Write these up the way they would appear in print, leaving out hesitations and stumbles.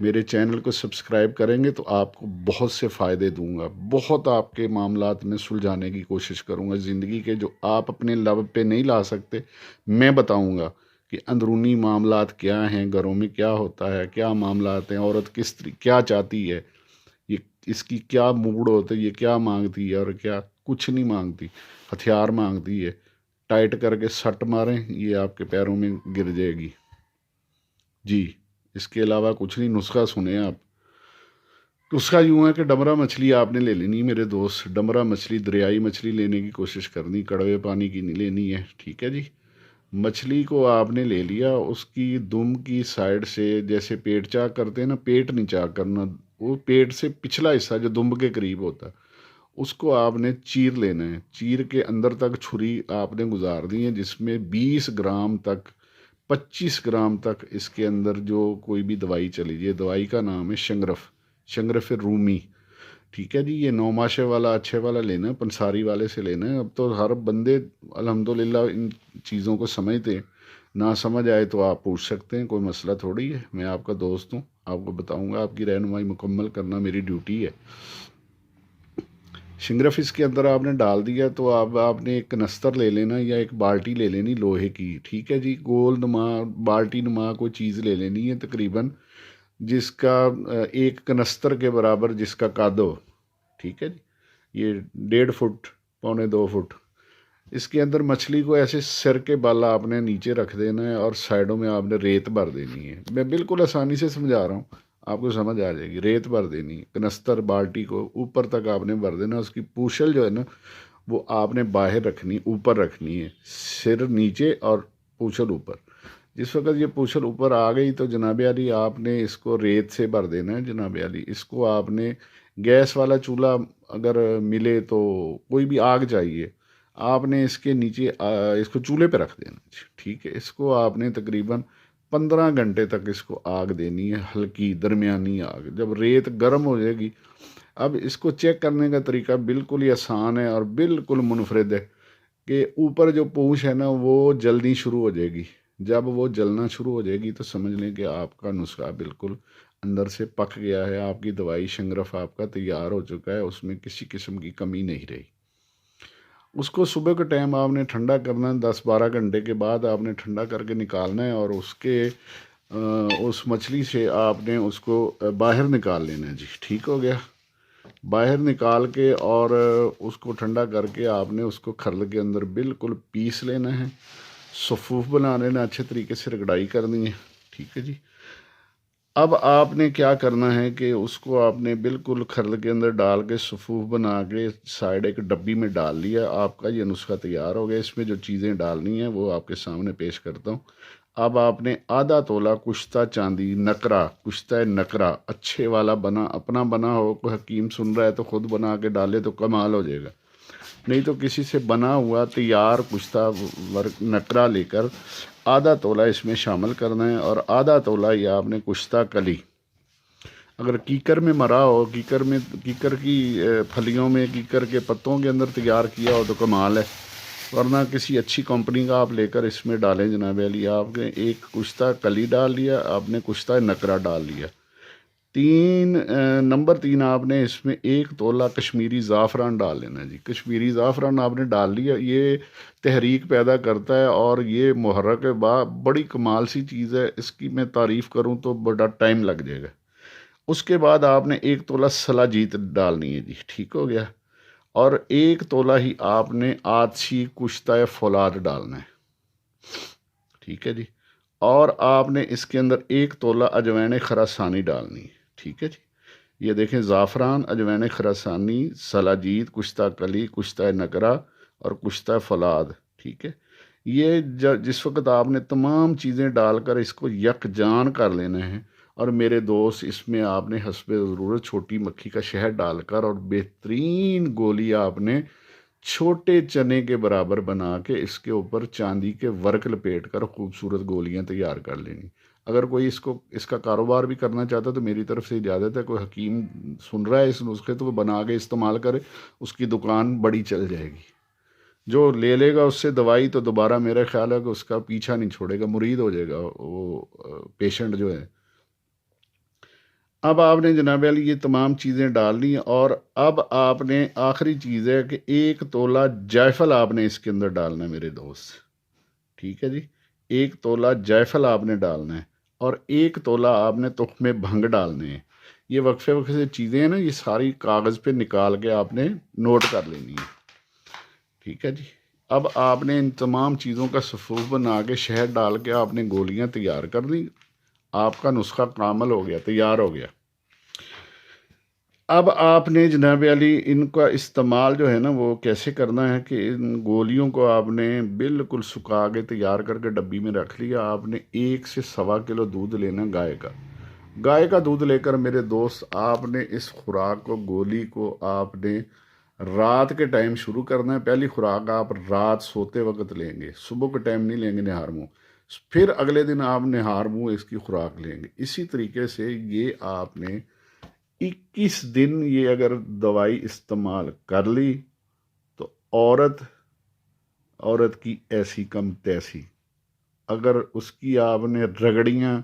میرے چینل کو سبسکرائب کریں گے تو آپ کو بہت سے فائدے دوں گا، بہت آپ کے معاملات میں سلجھانے کی کوشش کروں گا، زندگی کے جو آپ اپنے لب پہ نہیں لا سکتے میں بتاؤں گا کہ اندرونی معاملات کیا ہیں، گھروں میں کیا ہوتا ہے، کیا معاملات ہیں، عورت کیا چاہتی ہے، یہ اس کی کیا موڈ ہوتا ہے، یہ کیا مانگتی ہے اور کیا کچھ نہیں مانگتی، ہتھیار مانگتی ہے، ٹائٹ کر کے سٹ ماریں یہ آپ کے پیروں میں گر جائے گی جی۔ اس کے علاوہ کچھ نہیں، نسخہ سنیں آپ۔ نسخہ یوں ہے کہ ڈمرا مچھلی آپ نے لے لینی میرے دوست، ڈمرا مچھلی دریائی مچھلی لینے کی کوشش کرنی، کڑوے پانی کی نہیں لینی ہے، ٹھیک ہے جی۔ مچھلی کو آپ نے لے لیا، اس کی دم کی سائڈ سے جیسے پیٹ چاک کرتے ہیں نا، پیٹ نہیں چاک کرنا، وہ پیٹ سے پچھلا حصہ جو دم کے قریب ہوتا ہے اس کو آپ نے چیر لینا ہے، چیر کے اندر تک چھری آپ نے گزار دی ہے، جس میں 20 گرام تک 25 گرام تک اس کے اندر جو کوئی بھی دوائی چلی جائے، دوائی کا نام ہے شنگرف، شنگرف رومی، ٹھیک ہے جی۔ یہ 9 ماشے والا اچھے والا لینا ہے، پنساری والے سے لینا ہے۔ اب تو ہر بندے الحمدللہ ان چیزوں کو سمجھتے ہیں، نہ سمجھ آئے تو آپ پوچھ سکتے ہیں، کوئی مسئلہ تھوڑی ہے، میں آپ کا دوست ہوں، آپ کو بتاؤں گا، آپ کی رہنمائی مکمل کرنا میری ڈیوٹی ہے۔ شنگرف اس کے اندر آپ نے ڈال دیا تو اب آپ نے ایک کنستر لے لینا یا ایک بالٹی لے لینی لوہے کی، ٹھیک ہے جی، گول نما بالٹی نما کوئی چیز لے لینی ہے تقریباً، جس کا ایک کنستر کے برابر جس کا قد ہو، ٹھیک ہے جی، یہ 1.5 فٹ 1.25 فٹ۔ اس کے اندر مچھلی کو ایسے سر کے بال آپ نے نیچے رکھ دینا ہے اور سائڈوں میں آپ نے ریت بھر دینی ہے، میں بالکل آسانی سے سمجھا رہا ہوں، آپ کو سمجھ آ جائے گی۔ ریت بھر دینی ہے کنستر بالٹی کو اوپر تک آپ نے بھر دینا، اس کی پوچھل جو ہے نا وہ آپ نے باہر رکھنی، اوپر رکھنی ہے، سر نیچے اور پوچھل اوپر۔ جس وقت یہ پوچھل اوپر آ گئی تو جناب علی آپ نے اس کو ریت سے بھر دینا ہے جناب علی۔ اس کو آپ نے گیس والا چولہا اگر ملے تو کوئی بھی آگ چاہیے، آپ نے اس کے نیچے اس کو چولہے پہ رکھ دینا، ٹھیک ہے۔ اس کو آپ نے تقریباً 15 گھنٹے تک اس کو آگ دینی ہے، ہلکی درمیانی آگ، جب ریت گرم ہو جائے گی۔ اب اس کو چیک کرنے کا طریقہ بالکل ہی آسان ہے اور بالکل منفرد ہے کہ اوپر جو پونچھ ہے نا وہ جلنی شروع ہو جائے گی، جب وہ جلنا شروع ہو جائے گی تو سمجھ لیں کہ آپ کا نسخہ بالکل اندر سے پک گیا ہے، آپ کی دوائی شنگرف آپ کا تیار ہو چکا ہے، اس میں کسی قسم کی کمی نہیں رہی۔ اس کو صبح کے ٹائم آپ نے ٹھنڈا کرنا ہے، 10 12 گھنٹے کے بعد آپ نے ٹھنڈا کر کے نکالنا ہے، اور اس مچھلی سے آپ نے اس کو باہر نکال لینا ہے جی، ٹھیک ہو گیا۔ باہر نکال کے اور اس کو ٹھنڈا کر کے آپ نے اس کو کھرل کے اندر بالکل پیس لینا ہے، صفوف بنا لینا، اچھے طریقے سے رگڑائی کرنی ہے، ٹھیک ہے جی۔ اب آپ نے کیا کرنا ہے کہ اس کو آپ نے بالکل کھرل کے اندر ڈال کے صفوف بنا کے سائڈ ایک ڈبی میں ڈال لیا، آپ کا یہ نسخہ تیار ہو گیا۔ اس میں جو چیزیں ڈالنی ہیں وہ آپ کے سامنے پیش کرتا ہوں۔ اب آپ نے آدھا تولہ کشتہ چاندی نکرا، کشتہ نکرا اچھے والا بنا، اپنا بنا ہو، کوئی حکیم سن رہا ہے تو خود بنا کے ڈالے تو کمال ہو جائے گا، نہیں تو کسی سے بنا ہوا تیار کشتہ نکرا لے کر آدھا تولہ اس میں شامل کرنا ہے، اور آدھا تولہ یہ آپ نے کشتہ کلی، اگر کیکر میں مرا ہو، کیکر کی پھلیوں میں، کیکر کے پتوں کے اندر تیار کیا ہو تو کمال ہے، ورنہ کسی اچھی کمپنی کا آپ لے کر اس میں ڈالیں جناب علی۔ آپ نے ایک کشتہ کلی ڈال لیا، آپ نے کشتہ نکرا ڈال لیا، نمبر 3 آپ نے اس میں 1 تولہ کشمیری زعفران ڈال لینا جی۔ کشمیری زعفران آپ نے ڈال لیا، یہ تحریک پیدا کرتا ہے اور یہ محرک بڑی کمال سی چیز ہے، اس کی میں تعریف کروں تو بڑا ٹائم لگ جائے گا۔ اس کے بعد آپ نے 1 تولہ سلاجیت ڈالنی ہے جی، ٹھیک ہو گیا، اور 1 تولہ ہی آپ نے آتشی کشتہ فولاد ڈالنا ہے، ٹھیک ہے جی۔ اور آپ نے اس کے اندر 1 تولہ اجوین خراسانی ڈالنی ہے، ٹھیک ہے جی۔ یہ دیکھیں، زعفران، اجوین خراسانی، سلاجید، کشتہ کلی، کشتہ نکرا اور کشتہ فولاد، ٹھیک ہے۔ یہ جس وقت آپ نے تمام چیزیں ڈال کر اس کو یکجان کر لینا ہے، اور میرے دوست اس میں آپ نے حسب ضرورت چھوٹی مکھی کا شہد ڈال کر اور بہترین گولی آپ نے چھوٹے چنے کے برابر بنا کے اس کے اوپر چاندی کے ورق لپیٹ کر خوبصورت گولیاں تیار کر لینی۔ اگر کوئی اس کا کاروبار بھی کرنا چاہتا تو میری طرف سے اجازت ہے، کوئی حکیم سن رہا ہے اس نسخے تو وہ بنا کے استعمال کرے، اس کی دکان بڑی چل جائے گی۔ جو لے لے گا اس سے دوائی تو دوبارہ میرا خیال ہے کہ اس کا پیچھا نہیں چھوڑے گا، مرید ہو جائے گا وہ پیشنٹ جو ہے۔ اب آپ نے جناب علی یہ تمام چیزیں ڈال لی، اور اب آپ نے آخری چیز ہے کہ 1 تولہ جائفل آپ نے اس کے اندر ڈالنا ہے میرے دوست، ٹھیک ہے جی، 1 تولہ جائفل آپ نے ڈالنا ہے، اور 1 تولہ آپ نے تخم بھنگ ڈالنے ہیں۔ یہ وقفے وقفے سے چیزیں ہیں نا، یہ ساری کاغذ پہ نکال کے آپ نے نوٹ کر لینی ہے، ٹھیک ہے جی۔ اب آپ نے ان تمام چیزوں کا صفوف بنا کے شہد ڈال کے آپ نے گولیاں تیار کر دیں، آپ کا نسخہ کامل ہو گیا، تیار ہو گیا۔ اب آپ نے جناب علی ان کا استعمال جو ہے نا وہ کیسے کرنا ہے کہ ان گولیوں کو آپ نے بالکل سکھا کے تیار کر کے ڈبی میں رکھ لیا۔ آپ نے 1 سے 1.25 کلو دودھ لینا گائے کا دودھ لے کر میرے دوست آپ نے اس خوراک کو، گولی کو آپ نے رات کے ٹائم شروع کرنا ہے۔ پہلی خوراک آپ رات سوتے وقت لیں گے، صبح کے ٹائم نہیں لیں گے نہار منہ، پھر اگلے دن آپ نہار منہ اس کی خوراک لیں گے۔ اسی طریقے سے یہ آپ نے 21 دن یہ اگر دوائی استعمال کر لی تو عورت کی ایسی کم تیسی، اگر اس کی آپ نے رگڑیاں،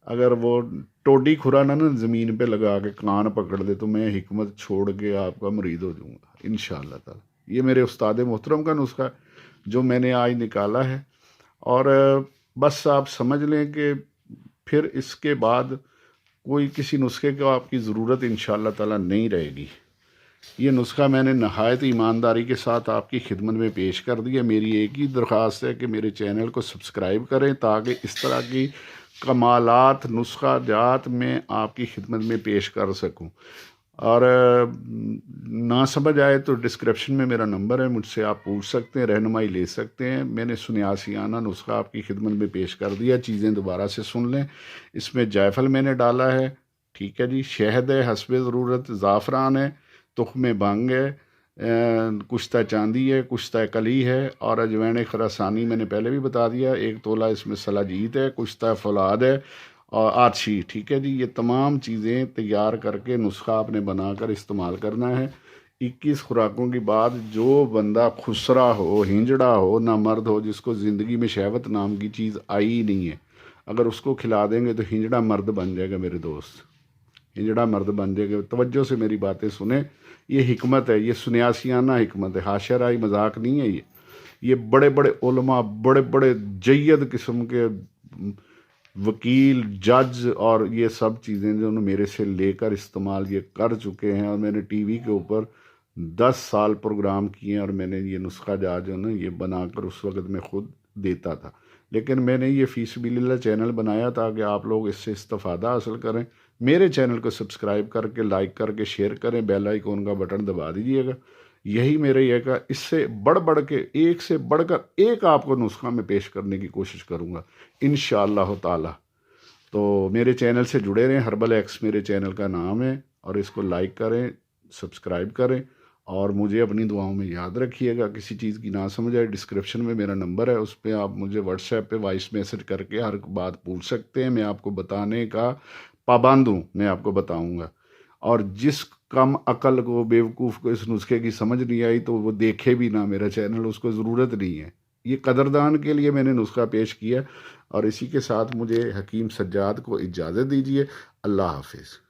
اگر وہ ٹوڈی کھرانا نا زمین پہ لگا کے کان پکڑ دے تو میں حکمت چھوڑ کے آپ کا مرید ہو جاؤں گا انشاءاللہ تعالی۔ یہ میرے استاد محترم کا نسخہ ہے جو میں نے آج نکالا ہے، اور بس آپ سمجھ لیں کہ پھر اس کے بعد کوئی کسی نسخے کو آپ کی ضرورت انشاءاللہ تعالی نہیں رہے گی۔ یہ نسخہ میں نے نہایت ایمانداری کے ساتھ آپ کی خدمت میں پیش کر دیا۔ میری ایک ہی درخواست ہے کہ میرے چینل کو سبسکرائب کریں تاکہ اس طرح کی کمالات، نسخہ جات میں آپ کی خدمت میں پیش کر سکوں۔ اور نہ سمجھ آئے تو ڈسکرپشن میں میرا نمبر ہے، مجھ سے آپ پوچھ سکتے ہیں، رہنمائی لے سکتے ہیں۔ میں نے سنیاسیانہ نسخہ آپ کی خدمت میں پیش کر دیا، چیزیں دوبارہ سے سن لیں۔ اس میں جائفل میں نے ڈالا ہے، ٹھیک ہے جی، شہد ہے حسب ضرورت، زعفران ہے، تخم بھنگ ہے، کشتہ چاندی ہے، کشتہ کلی ہے، اور اجوین خراسانی میں نے پہلے بھی بتا دیا، 1 تولہ اس میں سلاجید ہے، کشتہ فولاد ہے، اور آتشی، ٹھیک ہے جی۔ یہ تمام چیزیں تیار کر کے نسخہ آپ نے بنا کر استعمال کرنا ہے۔ 21 خوراکوں کے بعد جو بندہ خسرا ہو، ہنجڑا ہو، نہ مرد ہو، جس کو زندگی میں شہوت نام کی چیز آئی ہی نہیں ہے، اگر اس کو کھلا دیں گے تو ہنجڑا مرد بن جائے گا میرے دوست، ہنجڑا مرد بن جائے گا۔ توجہ سے میری باتیں سنیں، یہ حکمت ہے، یہ سنیاسیانہ حکمت ہے، حاشیہ رائی مذاق نہیں ہے۔ یہ بڑے بڑے علماء، بڑے بڑے جید قسم کے وکیل، جج، اور یہ سب چیزیں جو میرے سے لے کر استعمال یہ کر چکے ہیں، اور میں نے ٹی وی کے اوپر 10 سال پروگرام کیے ہیں، اور میں نے یہ نسخہ جات جو نا یہ بنا کر اس وقت میں خود دیتا تھا، لیکن میں نے یہ فی سبیل اللہ چینل بنایا تاکہ آپ لوگ اس سے استفادہ حاصل کریں۔ میرے چینل کو سبسکرائب کر کے، لائک کر کے، شیئر کریں، بیل آئیکن کا بٹن دبا دیجیے گا۔ یہی میرے یہ کا، اس سے بڑھ کے، ایک سے بڑھ کر ایک آپ کو نسخہ میں پیش کرنے کی کوشش کروں گا انشاءاللہ تعالی۔ تو میرے چینل سے جڑے رہیں، ہربل ایکس میرے چینل کا نام ہے، اور اس کو لائک کریں، سبسکرائب کریں، اور مجھے اپنی دعاؤں میں یاد رکھیے گا۔ کسی چیز کی نہ سمجھ آئے، ڈسکرپشن میں میرا نمبر ہے، اس پہ آپ مجھے واٹس ایپ پہ وائس میسج کر کے ہر بات پوچھ سکتے ہیں، میں آپ کو بتانے کا پابند ہوں، میں آپ کو بتاؤں گا۔ اور جس کم عقل کو، بیوقوف کو اس نسخے کی سمجھ نہیں آئی تو وہ دیکھے بھی نہ میرا چینل، اس کو ضرورت نہیں ہے۔ یہ قدردان کے لیے میں نے نسخہ پیش کیا، اور اسی کے ساتھ مجھے حکیم سجاد کو اجازت دیجیے۔ اللہ حافظ۔